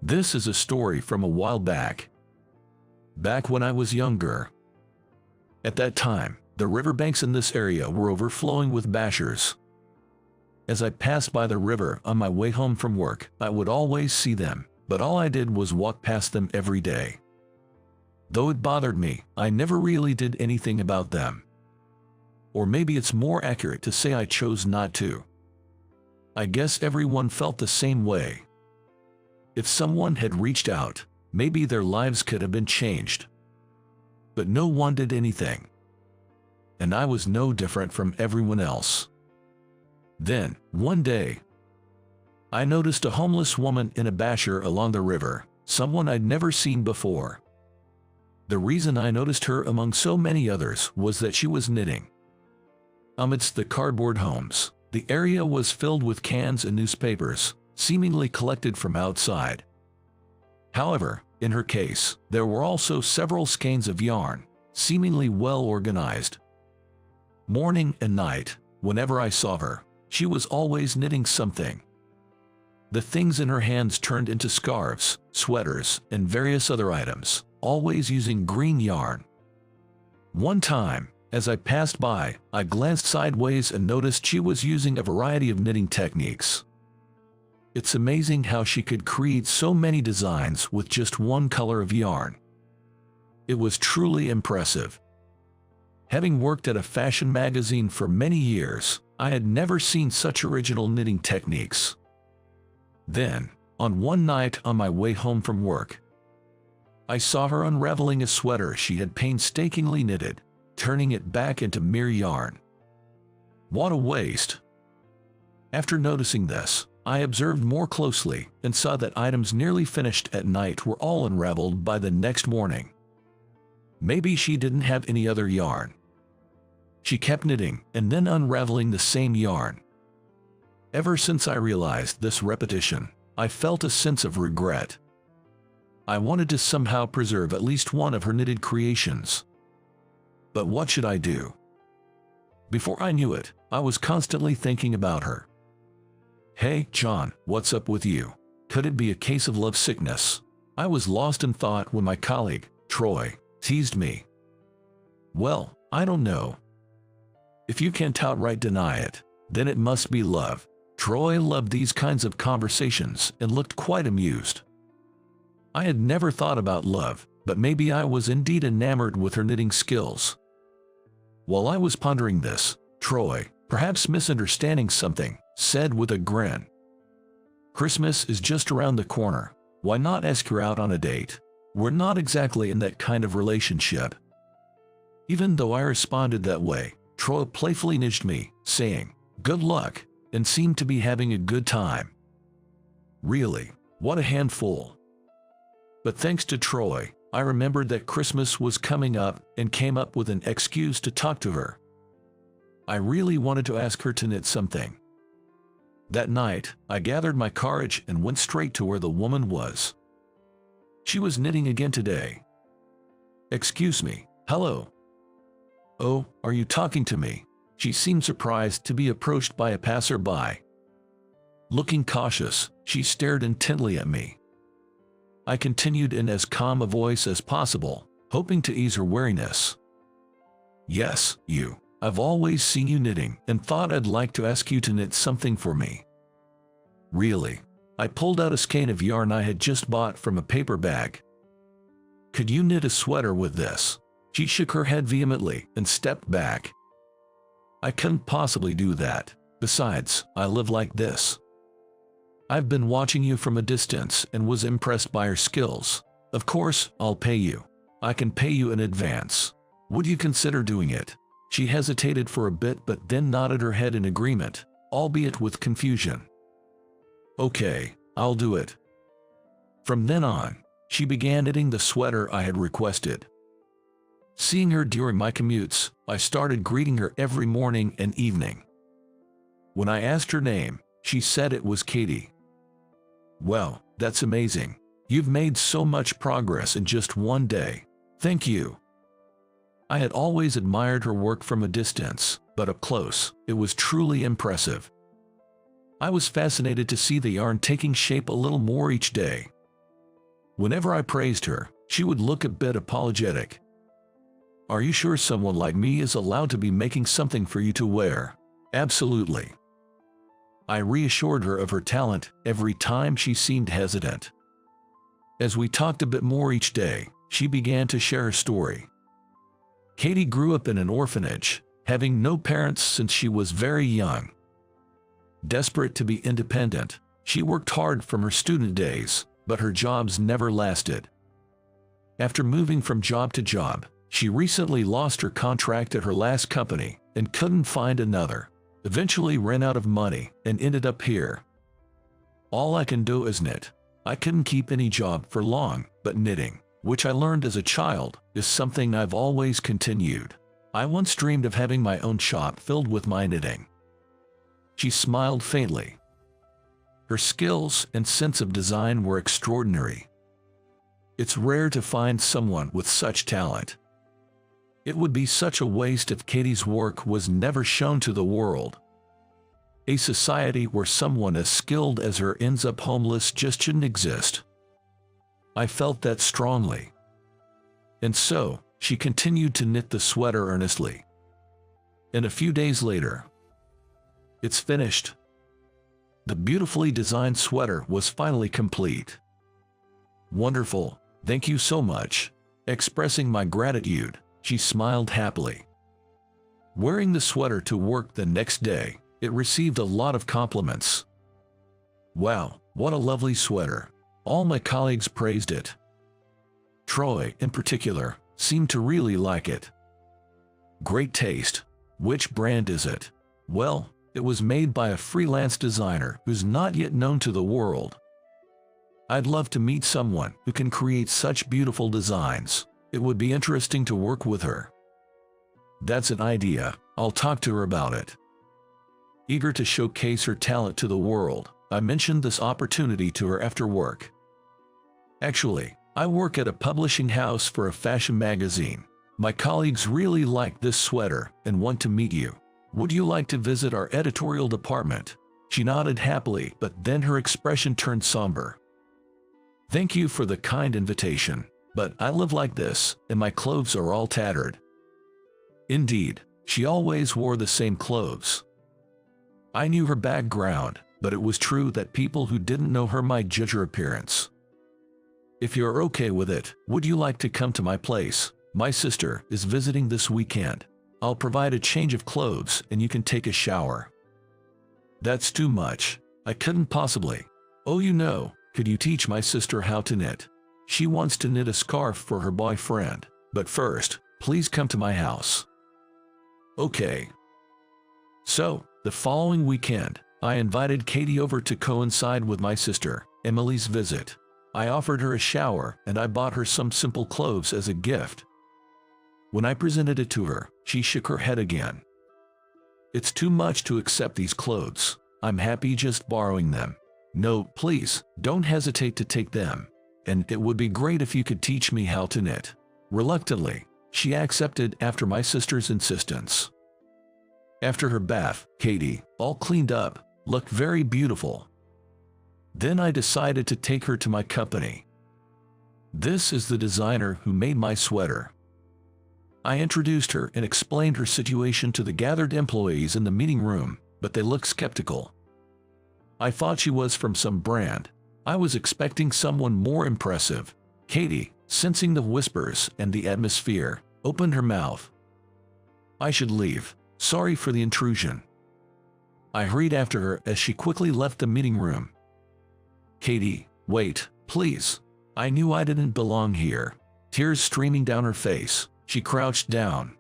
This is a story from a while back. Back when I was younger. At that time, the riverbanks in this area were overflowing with bashers. As I passed by the river on my way home from work, I would always see them, but all I did was walk past them every day. Though it bothered me, I never really did anything about them. Or maybe it's more accurate to say I chose not to. I guess everyone felt the same way. If someone had reached out, maybe their lives could have been changed. But no one did anything. And I was no different from everyone else. Then, one day, I noticed a homeless woman in a basher along the river, someone I'd never seen before. The reason I noticed her among so many others was that she was knitting. Amidst the cardboard homes, the area was filled with cans and newspapers, seemingly collected from outside. However, in her case, there were also several skeins of yarn, seemingly well organized. Morning and night, whenever I saw her, she was always knitting something. The things in her hands turned into scarves, sweaters, and various other items, always using green yarn. One time, as I passed by, I glanced sideways and noticed she was using a variety of knitting techniques. It's amazing how she could create so many designs with just one color of yarn. It was truly impressive. Having worked at a fashion magazine for many years, I had never seen such original knitting techniques. Then, on one night on my way home from work, I saw her unraveling a sweater she had painstakingly knitted, turning it back into mere yarn. What a waste! After noticing this, I observed more closely and saw that items nearly finished at night were all unraveled by the next morning. Maybe she didn't have any other yarn. She kept knitting and then unraveling the same yarn. Ever since I realized this repetition, I felt a sense of regret. I wanted to somehow preserve at least one of her knitted creations. But what should I do? Before I knew it, I was constantly thinking about her. Hey, John, what's up with you? Could it be a case of love sickness? I was lost in thought when my colleague, Troy, teased me. Well, I don't know. If you can't outright deny it, then it must be love. Troy loved these kinds of conversations and looked quite amused. I had never thought about love, but maybe I was indeed enamored with her knitting skills. While I was pondering this, Troy, perhaps misunderstanding something, said with a grin, "Christmas is just around the corner. Why not ask her out on a date? We're not exactly in that kind of relationship." Even though I responded that way, Troy playfully nudged me, saying, "Good luck," and seemed to be having a good time. Really, what a handful. But thanks to Troy, I remembered that Christmas was coming up and came up with an excuse to talk to her. I really wanted to ask her to knit something. That night, I gathered my courage and went straight to where the woman was. She was knitting again today. "Excuse me, hello." "Oh, are you talking to me?" She seemed surprised to be approached by a passerby. Looking cautious, she stared intently at me. I continued in as calm a voice as possible, hoping to ease her wariness. "Yes, you. I've always seen you knitting and thought I'd like to ask you to knit something for me." "Really?" I pulled out a skein of yarn I had just bought from a paper bag. "Could you knit a sweater with this?" She shook her head vehemently and stepped back. "I couldn't possibly do that. Besides, I live like this." "I've been watching you from a distance and was impressed by your skills. Of course, I'll pay you. I can pay you in advance. Would you consider doing it?" She hesitated for a bit but then nodded her head in agreement, albeit with confusion. "Okay, I'll do it." From then on, she began knitting the sweater I had requested. Seeing her during my commutes, I started greeting her every morning and evening. When I asked her name, she said it was Katie. "Well, that's amazing. You've made so much progress in just one day. Thank you." I had always admired her work from a distance, but up close, it was truly impressive. I was fascinated to see the yarn taking shape a little more each day. Whenever I praised her, she would look a bit apologetic. "Are you sure someone like me is allowed to be making something for you to wear?" "Absolutely." I reassured her of her talent every time she seemed hesitant. As we talked a bit more each day, she began to share her story. Katie grew up in an orphanage, having no parents since she was very young. Desperate to be independent, she worked hard from her student days, but her jobs never lasted. After moving from job to job, she recently lost her contract at her last company and couldn't find another. Eventually ran out of money and ended up here. "All I can do is knit. I couldn't keep any job for long, but knitting, which I learned as a child, is something I've always continued. I once dreamed of having my own shop filled with my knitting." She smiled faintly. Her skills and sense of design were extraordinary. It's rare to find someone with such talent. It would be such a waste if Katie's work was never shown to the world. A society where someone as skilled as her ends up homeless just shouldn't exist. I felt that strongly. And so, she continued to knit the sweater earnestly. And a few days later, it's finished. The beautifully designed sweater was finally complete. "Wonderful, thank you so much." Expressing my gratitude, she smiled happily. Wearing the sweater to work the next day, it received a lot of compliments. "Wow, what a lovely sweater." All my colleagues praised it. Troy, in particular, seemed to really like it. "Great taste. Which brand is it?" "Well, it was made by a freelance designer who's not yet known to the world. I'd love to meet someone who can create such beautiful designs. It would be interesting to work with her." "That's an idea. I'll talk to her about it." Eager to showcase her talent to the world, I mentioned this opportunity to her after work. "Actually, I work at a publishing house for a fashion magazine. My colleagues really like this sweater and want to meet you. Would you like to visit our editorial department?" She nodded happily, but then her expression turned somber. "Thank you for the kind invitation, but I live like this, and my clothes are all tattered." Indeed, she always wore the same clothes. I knew her background, but it was true that people who didn't know her might judge her appearance. "If you're okay with it, would you like to come to my place? My sister is visiting this weekend. I'll provide a change of clothes and you can take a shower." "That's too much. I couldn't possibly." "Oh, could you teach my sister how to knit? She wants to knit a scarf for her boyfriend, but first, please come to my house." "Okay." So, the following weekend, I invited Katie over to coincide with my sister, Emily's visit. I offered her a shower and I bought her some simple clothes as a gift. When I presented it to her, she shook her head again. "It's too much to accept these clothes. I'm happy just borrowing them." "No, please, don't hesitate to take them. And it would be great if you could teach me how to knit." Reluctantly, she accepted after my sister's insistence. After her bath, Katie, all cleaned up, looked very beautiful. Then I decided to take her to my company. This is the designer who made my sweater. I introduced her and explained her situation to the gathered employees in the meeting room, but they looked skeptical. I thought she was from some brand. I was expecting someone more impressive. Katie, sensing the whispers and the atmosphere, opened her mouth. "I should leave. Sorry for the intrusion." I hurried after her as she quickly left the meeting room. "Katie, wait, please." I knew I didn't belong here. Tears streaming down her face, she crouched down.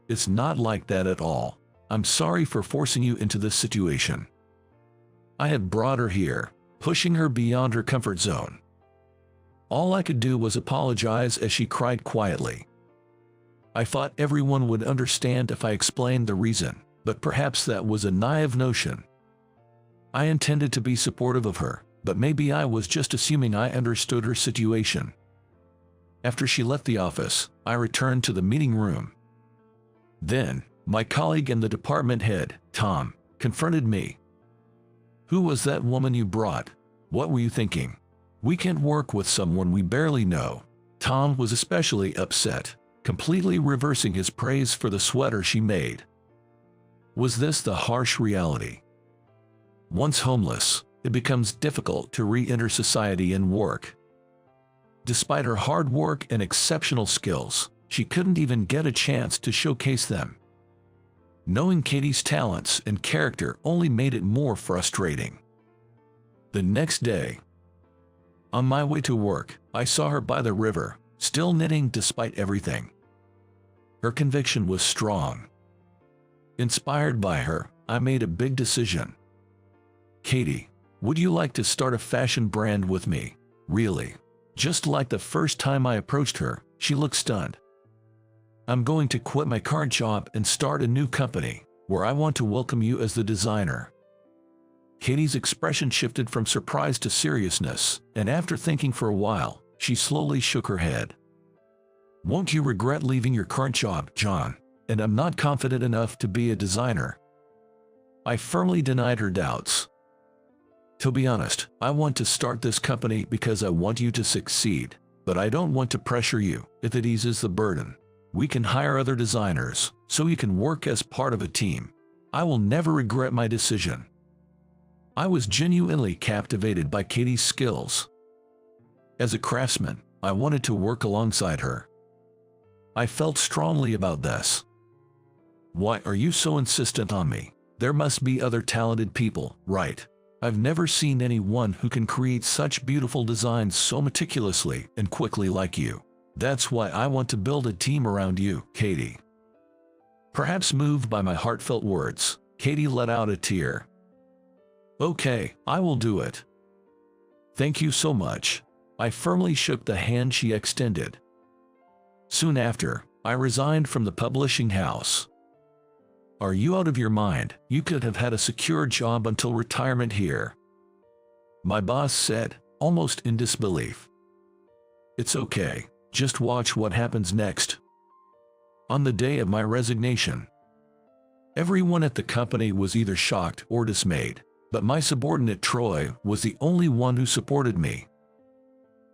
"It's not like that at all. I'm sorry for forcing you into this situation. I had brought her here, pushing her beyond her comfort zone." All I could do was apologize as she cried quietly. I thought everyone would understand if I explained the reason, but perhaps that was a naive notion. I intended to be supportive of her, but maybe I was just assuming I understood her situation. After she left the office, I returned to the meeting room. Then, my colleague and the department head, Tom, confronted me. "Who was that woman you brought? What were you thinking?" We can't work with someone we barely know." Tom was especially upset, completely reversing his praise for the sweater she made. Was this the harsh reality? Once homeless, it becomes difficult to re-enter society and work. Despite her hard work and exceptional skills, she couldn't even get a chance to showcase them. Knowing Katie's talents and character only made it more frustrating. The next day, on my way to work, I saw her by the river, still knitting despite everything. Her conviction was strong. Inspired by her, I made a big decision. "Katie, would you like to start a fashion brand with me?" Really? Just like the first time I approached her, she looked stunned. "I'm going to quit my current job and start a new company, where I want to welcome you as the designer." Katie's expression shifted from surprise to seriousness, and after thinking for a while, she slowly shook her head. "Won't you regret leaving your current job, John? And I'm not confident enough to be a designer." I firmly denied her doubts. "To be honest, I want to start this company because I want you to succeed, but I don't want to pressure you if it eases the burden. We can hire other designers, so you can work as part of a team. I will never regret my decision." I was genuinely captivated by Katie's skills. As a craftsman, I wanted to work alongside her. I felt strongly about this. "Why are you so insistent on me? There must be other talented people, right? I've never seen anyone who can create such beautiful designs so meticulously and quickly like you. That's why I want to build a team around you, Katie." Perhaps moved by my heartfelt words, Katie let out a tear. "Okay, I will do it. Thank you so much." I firmly shook the hand she extended. Soon after, I resigned from the publishing house. "Are you out of your mind? You could have had a secure job until retirement here," my boss said, almost in disbelief. "It's okay, just watch what happens next." On the day of my resignation, everyone at the company was either shocked or dismayed, but my subordinate Troy was the only one who supported me.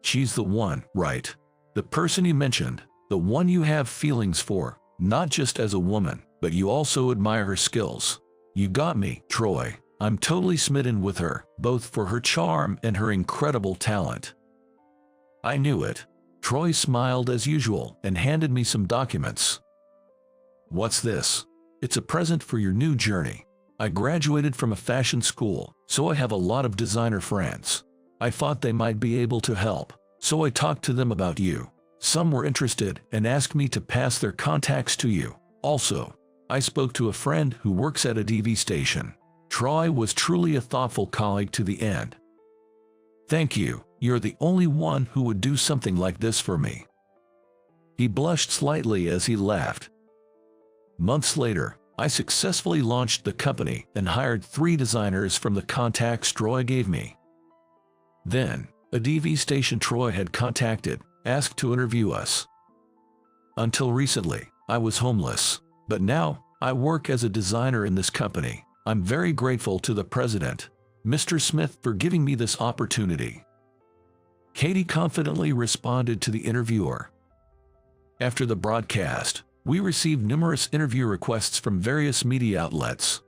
"She's the one, right? The person you mentioned, the one you have feelings for, not just as a woman, but you also admire her skills. You got me, Troy. I'm totally smitten with her, both for her charm and her incredible talent." I knew it. Troy smiled as usual and handed me some documents. "What's this?" "It's a present for your new journey. I graduated from a fashion school, so I have a lot of designer friends. I thought they might be able to help, so I talked to them about you. Some were interested and asked me to pass their contacts to you. Also, I spoke to a friend who works at a TV station." Troy was truly a thoughtful colleague to the end. "Thank you, you're the only one who would do something like this for me." He blushed slightly as he laughed. Months later, I successfully launched the company and hired 3 designers from the contacts Troy gave me. Then, a TV station Troy had contacted asked to interview us. Until recently, I was homeless, but now I work as a designer in this company. I'm very grateful to the president, Mr. Smith, for giving me this opportunity." Katie confidently responded to the interviewer. After the broadcast, we received numerous interview requests from various media outlets.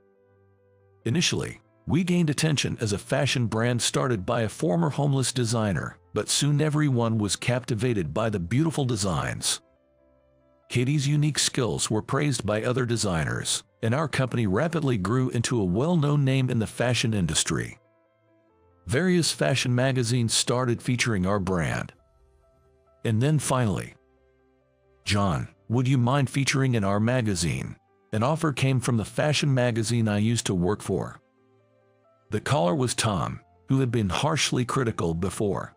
Initially, we gained attention as a fashion brand started by a former homeless designer, but soon everyone was captivated by the beautiful designs. Katie's unique skills were praised by other designers, and our company rapidly grew into a well-known name in the fashion industry. Various fashion magazines started featuring our brand. And then finally, "John, would you mind featuring in our magazine?" An offer came from the fashion magazine I used to work for. The caller was Tom, who had been harshly critical before.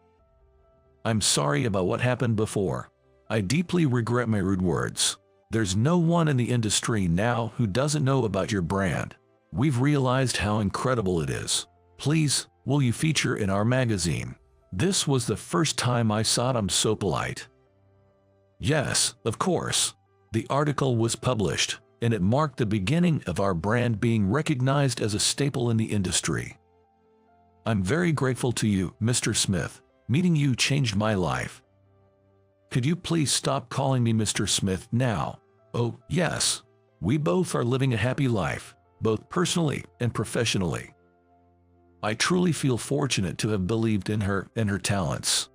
"I'm sorry about what happened before. I deeply regret my rude words. There's no one in the industry now who doesn't know about your brand. We've realized how incredible it is. Please, will you feature in our magazine?" This was the first time I saw him so polite. Yes, of course. The article was published, and it marked the beginning of our brand being recognized as a staple in the industry. "I'm very grateful to you, Mr. Smith," Meeting you changed my life. Could you please stop calling me Mr. Smith now? Oh, yes. We both are living a happy life, both personally and professionally. I truly feel fortunate to have believed in her and her talents.